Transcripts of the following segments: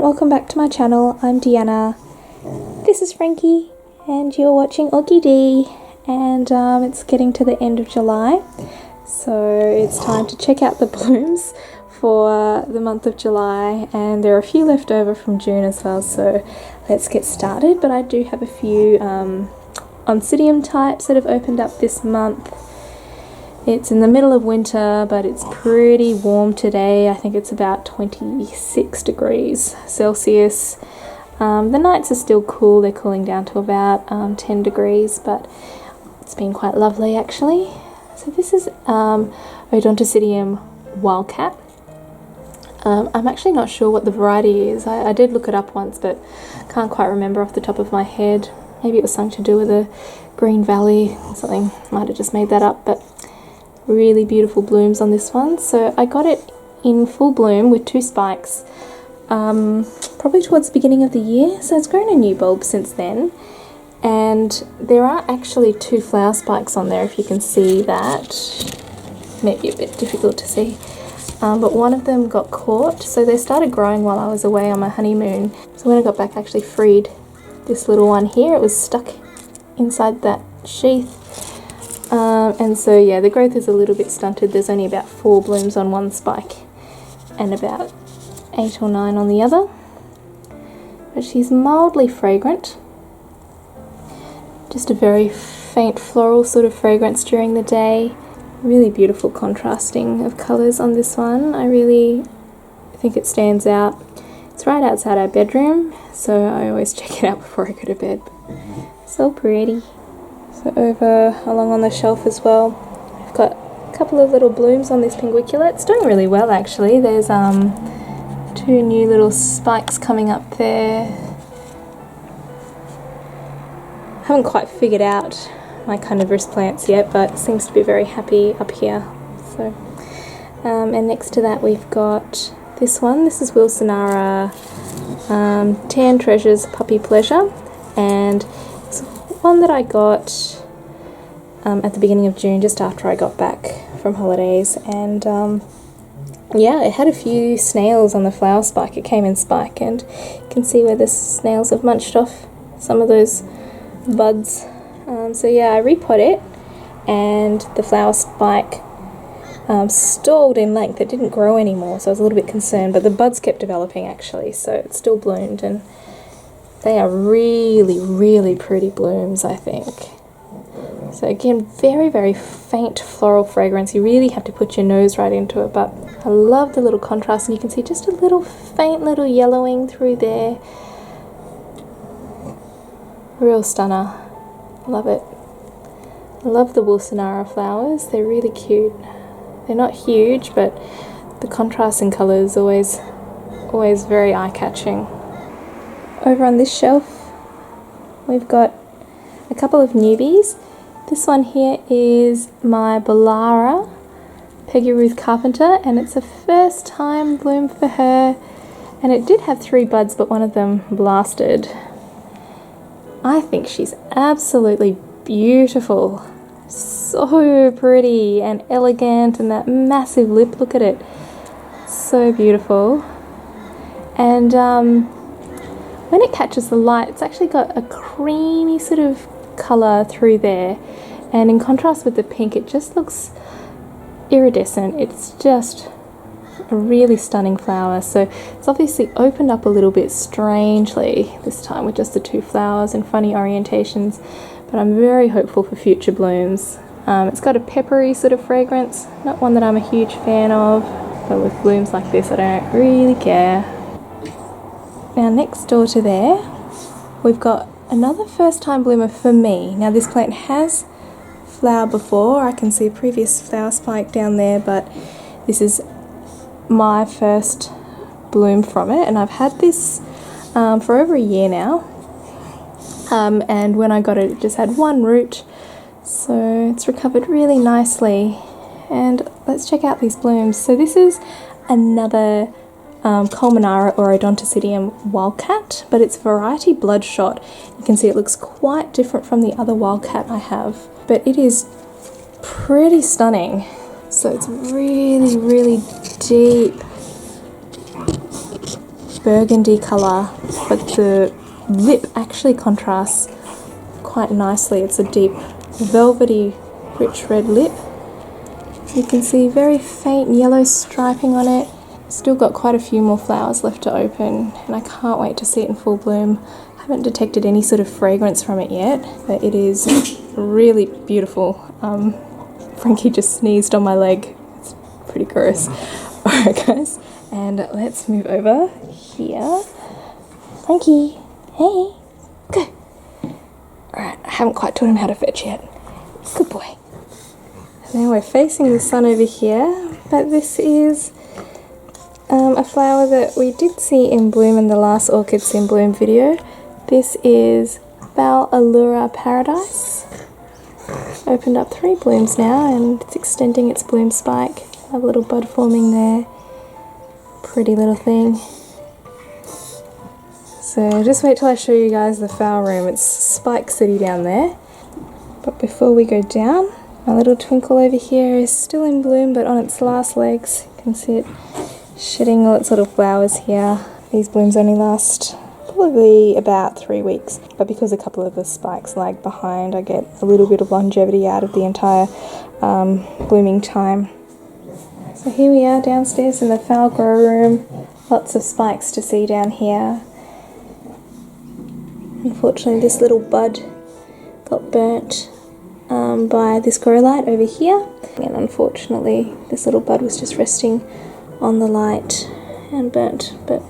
welcome back to my channel. I'm Deanna. This is Frankie and you're watching Orchid, and it's getting to the end of July, so it's time to check out the blooms for the month of July, and there are a few left over from June as well, so let's get started. But I do have a few oncidium types that have opened up this month. It's in the middle of winter, but it's pretty warm today. I think it's about 26 degrees Celsius. The nights are still cool. They're cooling down to about 10 degrees, but it's been quite lovely actually. So this is Odontocidium wildcat. I'm actually not sure what the variety is. I did look it up once, but can't quite remember off the top of my head. Maybe it was something to do with the Green Valley or something. Might have just made that up, but really beautiful blooms on this one. So I got it in full bloom with 2 spikes probably towards the beginning of the year, so it's grown a new bulb since then, and there are actually 2 flower spikes on there, if you can see that. Maybe a bit difficult to see, but one of them got caught, so they started growing while I was away on my honeymoon. So when I got back I actually freed this little one here. It was stuck inside that sheath. And so yeah, the growth is a little bit stunted. There's only about 4 blooms on one spike and about 8 or 9 on the other. But she's mildly fragrant. Just a very faint floral sort of fragrance during the day. Really beautiful contrasting of colours on this one. I really think it stands out. It's right outside our bedroom, so I always check it out before I go to bed. So pretty. So over along on the shelf as well, I've got a couple of little blooms on this pinguicula. It's doing really well actually. There's 2 new little spikes coming up there. Haven't quite figured out my carnivorous plants yet, but seems to be very happy up here. So, and next to that we've got this one. This is Wilsonara Tan Treasures Puppy Pleasure, and it's one that I got at the beginning of June, just after I got back from holidays, and yeah, it had a few snails on the flower spike. It came in spike, and you can see where the snails have munched off some of those buds. So yeah, I repot it, and the flower spike stalled in length. It didn't grow anymore, so I was a little bit concerned, but the buds kept developing actually, so it still bloomed, and they are really, really pretty blooms, I think. So again, very, very faint floral fragrance. You really have to put your nose right into it, but I love the little contrast, and you can see just a little faint little yellowing through there. Real stunner. Love it. I love the Wilsonara flowers. They're really cute. They're not huge, but the contrast in colours always very eye-catching. Over on this shelf we've got a couple of newbies. This one here is my Bollara Peggy Ruth Carpenter, and it's a first time bloom for her, and it did have 3 buds, but one of them blasted. I think she's absolutely beautiful. So pretty and elegant, and that massive lip, look at it. So beautiful. And when it catches the light, it's actually got a creamy sort of colour through there, and in contrast with the pink, it just looks iridescent. It's just a really stunning flower. So it's obviously opened up a little bit strangely this time with just the 2 flowers and funny orientations, but I'm very hopeful for future blooms. It's got a peppery sort of fragrance, not one that I'm a huge fan of, but with blooms like this I don't really care. Now next door to there we've got another first time bloomer for me. Now this plant has flowered before. I can see a previous flower spike down there, but this is my first bloom from it, and I've had this for over a year now, and when I got it, it just had 1 root, so it's recovered really nicely. And let's check out these blooms. So this is another Colmenara or Odontocidium wildcat, but it's variety Bloodshot. You can see it looks quite different from the other wildcat I have, but it is pretty stunning. So it's really, really deep burgundy colour, but the lip actually contrasts quite nicely. It's a deep velvety rich red lip. You can see very faint yellow striping on it. Still got quite a few more flowers left to open, and I can't wait to see it in full bloom. I haven't detected any sort of fragrance from it yet, but it is really beautiful. Frankie just sneezed on my leg. It's pretty gross. Alright guys, and let's move over here. Frankie, hey, go. Alright, I haven't quite taught him how to fetch yet. Good boy. And then we're facing the sun over here, but this is a flower that we did see in bloom in the last Orchids in Bloom video. This is phals Paradise. Opened up 3 blooms now, and it's extending its bloom spike. A little bud forming there. Pretty little thing. So just wait till I show you guys the phal room. It's Spike City down there. But before we go down, my little twinkle over here is still in bloom, but on its last legs. You can see it shedding all its little flowers here. These blooms only last probably about 3 weeks, but because a couple of the spikes lag behind, I get a little bit of longevity out of the entire blooming time. So here we are downstairs in the phal grow room. Lots of spikes to see down here. Unfortunately, this little bud got burnt by this grow light over here, and unfortunately this little bud was just resting on the light and burnt, but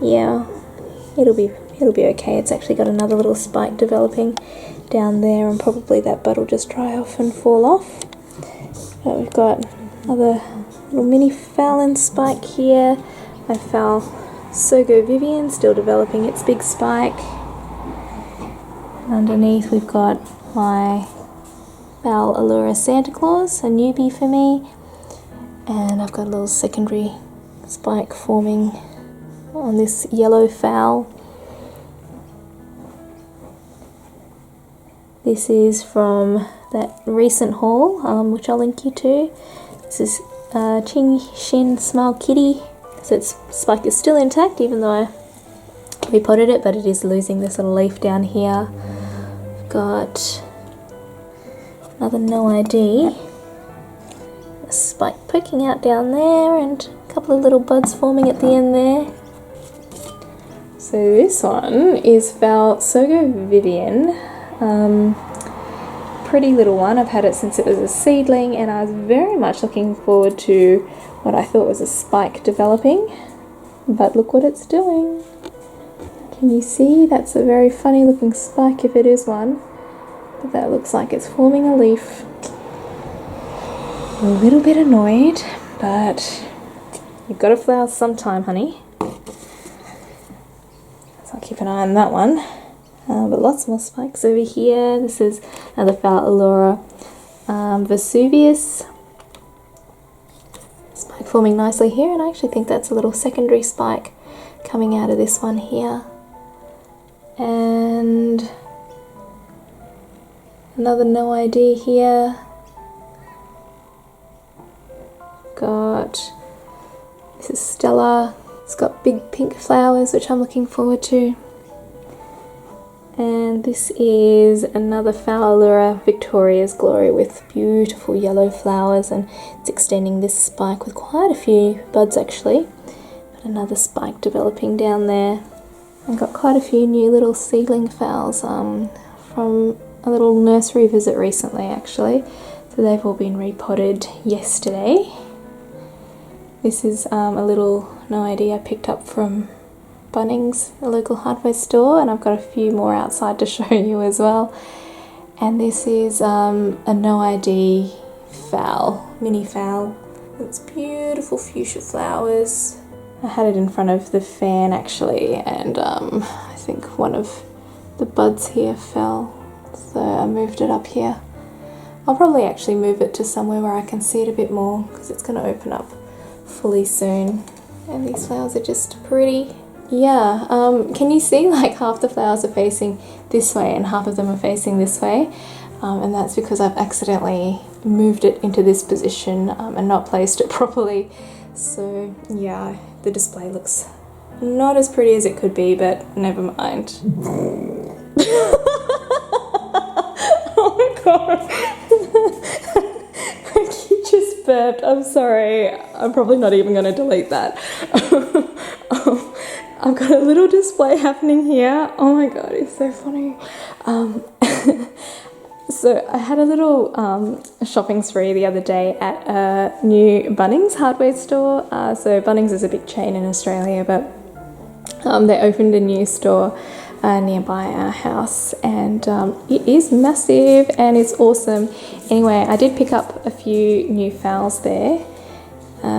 yeah, it'll be okay. It's actually got another little spike developing down there, and probably that bud will just dry off and fall off. But we've got another little mini phal spike here. My phal Sogo Vivian still developing its big spike. And underneath we've got my phal Allura Santa Claus, a newbie for me, and I've got a little secondary spike forming on this yellow phal. This is from that recent haul, which I'll link you to. This is Ching Shin Smile Kitty. So its spike is still intact, even though I repotted it, but it is losing this little leaf down here. I've got another no ID. A spike poking out down there, and a couple of little buds forming at the end there. So this one is phal Sogo Vivian. Pretty little one. I've had it since it was a seedling, and I was very much looking forward to what I thought was a spike developing, but look what it's doing. Can you see? That's a very funny looking spike if it is one, but that looks like it's forming a leaf. A little bit annoyed, but you've got to flower sometime, honey. So I'll keep an eye on that one. But lots more spikes over here. This is another phal Allura Vesuvius. Spike forming nicely here, and I actually think that's a little secondary spike coming out of this one here. And another no ID here. This is Stella. It's got big pink flowers, which I'm looking forward to. And this is another phal Allura Victoria's Glory with beautiful yellow flowers, and it's extending this spike with quite a few buds actually. But another spike developing down there. I've got quite a few new little seedling phals from a little nursery visit recently actually. So they've all been repotted yesterday. This is a little no ID I picked up from Bunnings, a local hardware store, and I've got a few more outside to show you as well. And this is a no ID phal, mini phal. It's beautiful fuchsia flowers. I had it in front of the fan actually, and I think one of the buds here fell, so I moved it up here. I'll probably actually move it to somewhere where I can see it a bit more, because it's going to open up fully soon. And these flowers are just pretty. Yeah, can you see like half the flowers are facing this way and half of them are facing this way? And that's because I've accidentally moved it into this position and not placed it properly. So yeah, the display looks Not as pretty as it could be, but never mind. Oh my god. Frankie just burped. I'm sorry. I'm probably not even going to delete that. I've got a little display happening here. Oh my god, it's so funny. So I had a little shopping spree the other day at a new Bunnings hardware store. So Bunnings is a big chain in Australia, but they opened a new store nearby our house, and it is massive and it's awesome. Anyway, I did pick up a few new phals there.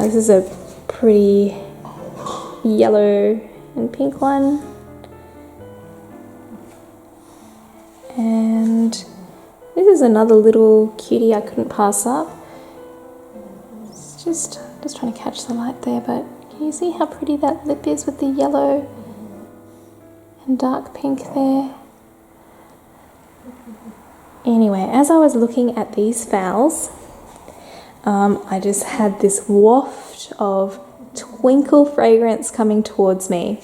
This is a pretty yellow and pink one, and this is another little cutie I couldn't pass up. It's just trying to catch the light there, but can you see how pretty that lip is with the yellow and dark pink there? Anyway, as I was looking at these phals, I just had this waft of twinkle fragrance coming towards me,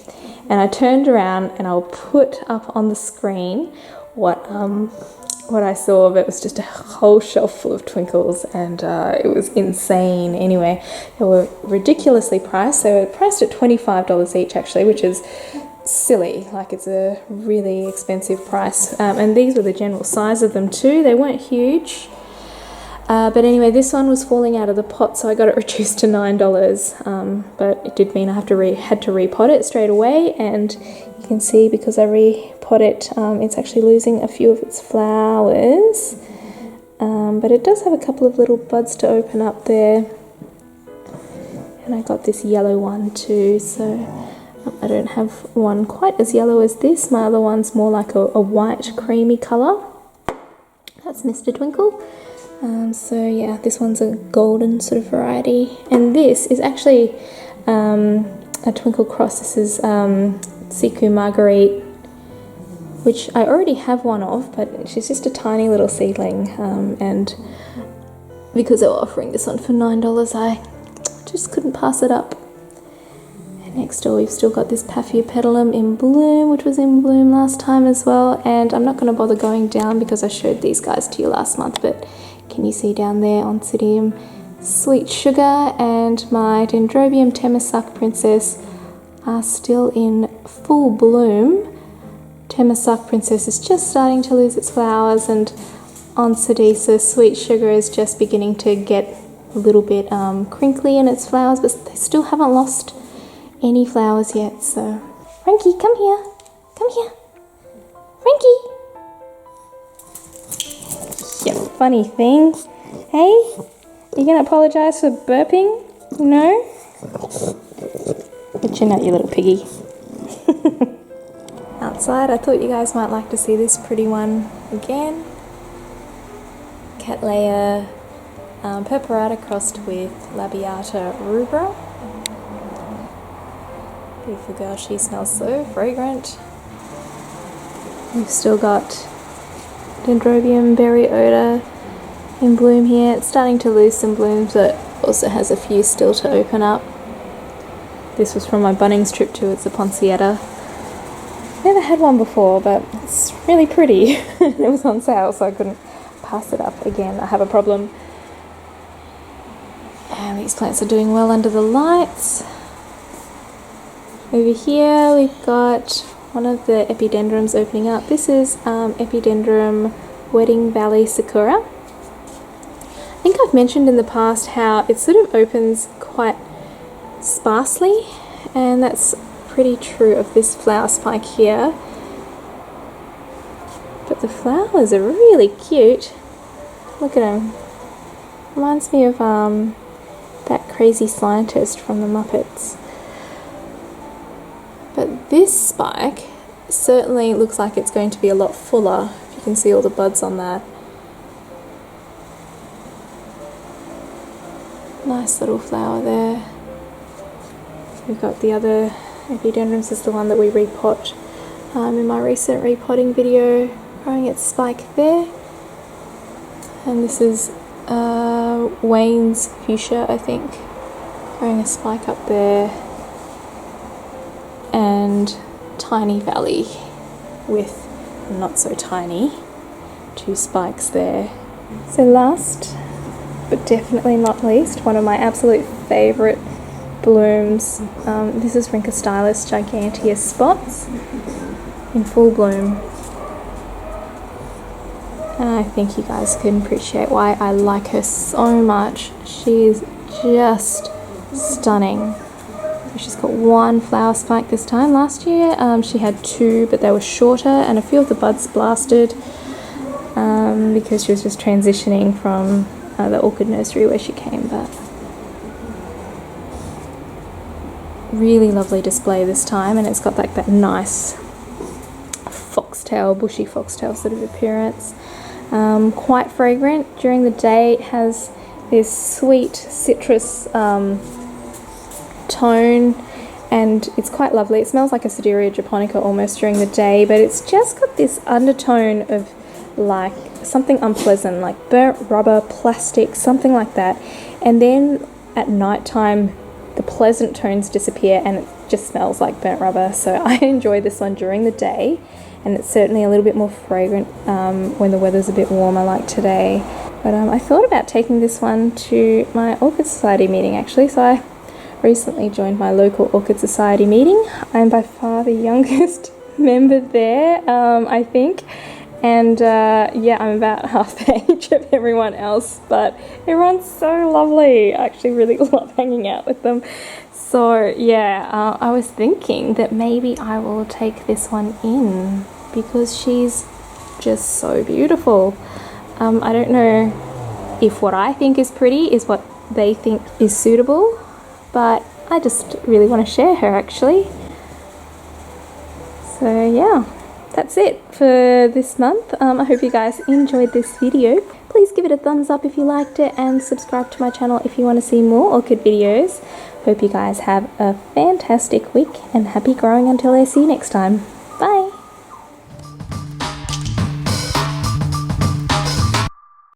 and I turned around and I'll put up on the screen what I saw. Of it was just a whole shelf full of twinkles, and it was insane. Anyway, they were ridiculously priced. They were priced at $25 each actually, which is silly. Like, it's a really expensive price, and these were the general size of them too. They weren't huge, but anyway, this one was falling out of the pot, so I got it reduced to $9, but it did mean I had to repot it straight away, and you can see because I repot it, it's actually losing a few of its flowers, but it does have a couple of little buds to open up there, and I got this yellow one too, so I don't have one quite as yellow as this. My other one's more like a white creamy colour. That's Mr. Twinkle. So yeah, this one's a golden sort of variety, and this is actually a twinkle cross. This is Siku Marguerite, which I already have one of, but she's just a tiny little seedling, and because they were offering this one for $9, I just couldn't pass it up. Next door we've still got this Paphiopedilum in bloom, which was in bloom last time as well, and I'm not going to bother going down because I showed these guys to you last month, but can you see down there oncidium, Sweet Sugar, and my Dendrobium Temesuk Princess are still in full bloom. Temesuk Princess is just starting to lose its flowers, and Oncidium Sweet Sugar is just beginning to get a little bit crinkly in its flowers, but they still haven't lost any flowers yet. So Frankie, come here, Frankie. Yeah, funny thing. Hey, you gonna apologize for burping? No? Get your nut, you little piggy. Outside, I thought you guys might like to see this pretty one again. Cattleya purpurata crossed with Labiata rubra. Beautiful girl, she smells so fragrant. We've still got Dendrobium berry odor in bloom here. It's starting to lose some blooms, but also has a few still to open up. This was from my Bunnings trip too. It's a Poinsettia. Never had one before, but it's really pretty. It was on sale, so I couldn't pass it up. Again, I have a problem. And these plants are doing well under the lights. Over here we've got one of the epidendrums opening up. This is Epidendrum Wedding Valley Sakura. I think I've mentioned in the past how it sort of opens quite sparsely, and that's pretty true of this flower spike here. But the flowers are really cute. Look at them. Reminds me of that crazy scientist from the Muppets. But this spike certainly looks like it's going to be a lot fuller. If you can see all the buds on that. Nice little flower there. We've got the other epidendrums, is the one that we repot in my recent repotting video, growing its spike there. And this is Wayne's fuchsia, I think, growing a spike up there. and tiny valley with not so tiny 2 spikes there. So last but definitely not least, one of my absolute favourite blooms. This is Rhyncosylis gigantea spots in full bloom. And I think you guys can appreciate why I like her so much. She's just stunning. She's got 1 flower spike this time. Last year she had 2, but they were shorter, and a few of the buds blasted because she was just transitioning from the orchid nursery where she came. But really lovely display this time, and it's got like that nice foxtail, bushy foxtail sort of appearance. Quite fragrant during the day. It has this sweet citrus tone, and it's quite lovely. It smells like a Sideria japonica almost during the day, but it's just got this undertone of like something unpleasant, like burnt rubber, plastic, something like that. And then at night time the pleasant tones disappear and it just smells like burnt rubber. So I enjoy this one during the day, and it's certainly a little bit more fragrant when the weather's a bit warmer like today. But I thought about taking this one to my Orchid Society meeting actually. So I recently joined my local Orchid Society meeting. I'm by far the youngest member there, I think. And yeah, I'm about half the age of everyone else, but everyone's so lovely. I actually really love hanging out with them. So yeah, I was thinking that maybe I will take this one in because she's just so beautiful. I don't know if what I think is pretty is what they think is suitable, but I just really want to share her actually. So yeah, that's it for this month. I hope you guys enjoyed this video. Please give it a thumbs up if you liked it, and subscribe to my channel if you want to see more orchid videos. Hope you guys have a fantastic week, and happy growing until I see you next time.